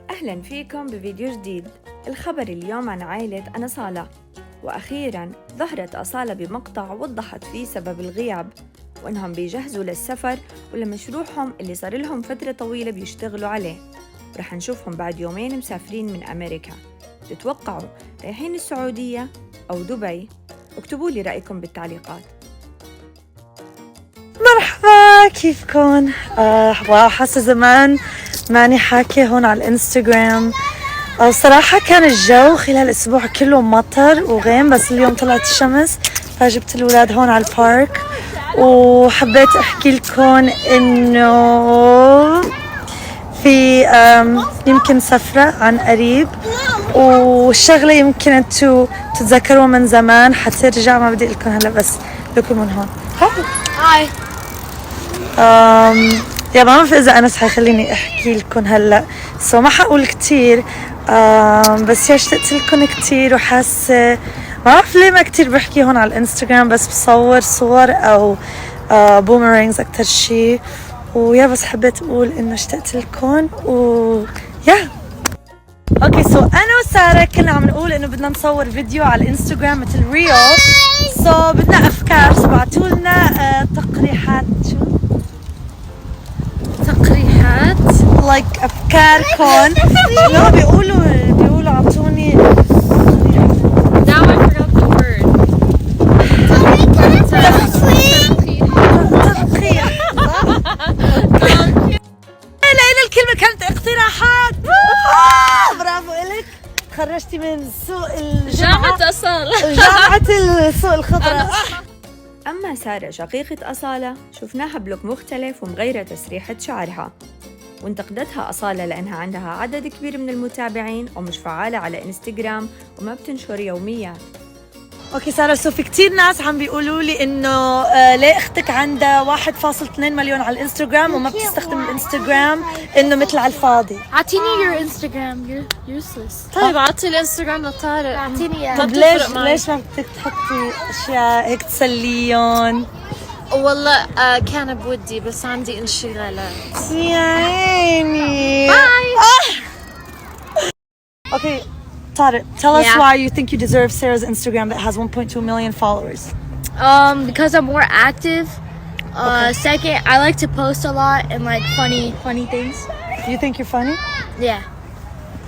أهلاً فيكم بفيديو جديد. الخبر اليوم عن عائلة أناصالة، وأخيراً ظهرت أصالة بمقطع وضحت فيه سبب الغياب، وإنهم بيجهزوا للسفر ولمشروعهم اللي صار لهم فترة طويلة بيشتغلوا عليه. رح نشوفهم بعد يومين مسافرين من أمريكا. تتوقعوا رايحين السعودية أو دبي؟ اكتبوا لي رأيكم بالتعليقات. مرحبا، كيفكن؟ واو، حاسة زمان ماني حاكي هون على الانستغرام. صراحة كان الجو خلال الأسبوع كله مطر وغيم، بس اليوم طلعت الشمس فجبت الولاد هون على البارك. وحبيت أحكي لكم إنه في يمكن سفرة عن قريب، والشغلة يمكن انتو تتذكروا من زمان حترجع، ما بدي لكم هلا بس لكم من هون. هاي يا ما بعرف إذا أنس حيخليني أحكي لكم هلا، ما حقول كتير. بس يا اشتقت لكم كتير، وحاسة ما بعرف ليه ما كتير بحكي هون على الانستغرام، بس بصور صور أو بومرينجز أكتر شي. ويا بس حبيت أقول إنه اشتقت لكم يا اوكي. انا وساره كنا عم نقول انه بدنا نصور فيديو على الانستغرام مثل ريل. بدنا افكار، بعتوا لنا تقريحات. شو تقريحات؟ لايك افكاركم. شنو بيقولوا اعطوني Now I forgot the word. لقينا الكلمة كانت اقتراحات. برافو إلك، تخرجتي من سوق جامعة أصالة. جامعة السوق الخضراء. أما سارة شقيقة أصالة شفناها بلوك مختلف ومغيرة تسريحة شعرها، وانتقدتها أصالة لأنها عندها عدد كبير من المتابعين ومش فعالة على إنستغرام وما بتنشر يوميات. اوكي سارة، في كتير ناس عم بيقولوا لي انه ليه اختك عندها 1.2 مليون على الانستغرام وما بتستخدم الانستغرام، انه مثل على الفاضي. أعطيني your Instagram. You're useless. طيب أعطي الانستغرام لطارق. أعطيني إياه. طب ليش ما بدك تحطي اشياء هيك تسليون؟ والله كان بودي بس عندي انشغالات. يا عيني. Okay, Tariq, tell us why you think you deserve Sarah's Instagram that has 1.2 million followers. Because I'm more active. Second, I like to post a lot and like funny things. You think you're funny? Yeah.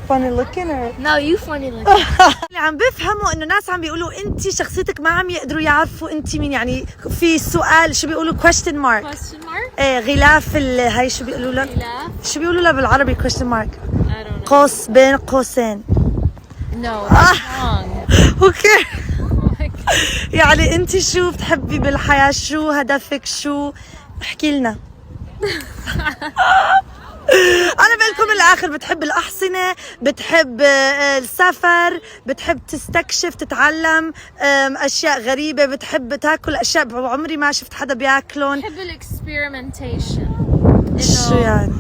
Funny looking or? No, you funny looking. اللي عم بفهموا انه ناس عم بيقولوا انت شخصيتك ما عم يقدروا يعرفوا انت مين، يعني في سؤال شو بيقولوا question mark. Question mark? ايه غلاف هاي شو بيقولوا لها؟ غلاف؟ شو بيقولوا لها بالعربي question mark؟ I don't know. قوس بين قوسين. No, that's wrong. اوكي. يعني انت شو بتحبي بالحياة؟ شو هدفك؟ شو احكي لنا. أنا بقولكم الآخر، بتحب الأحصنة، بتحب السفر، بتحب تستكشف تتعلم أشياء غريبة، بتحب تاكل أشياء عمري ما شفت حدا بياكلون. بحب الاكسبيرمنتيشن. شو يعني؟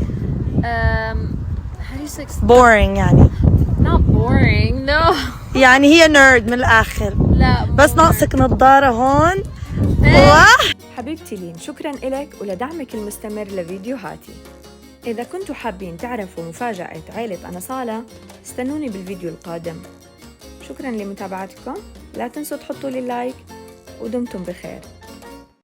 how do you say boring يعني. not boring, no. يعني هي نيرد من الآخر. لا بس ناقصك نظارة هون. حبيبتي لين، شكراً إلك ولدعمك المستمر لفيديوهاتي. إذا كنتوا حابين تعرفوا مفاجأة عائلة أناصالة استنوني بالفيديو القادم. شكراً لمتابعتكم، لا تنسوا تحطوا لي لايك ودمتم بخير.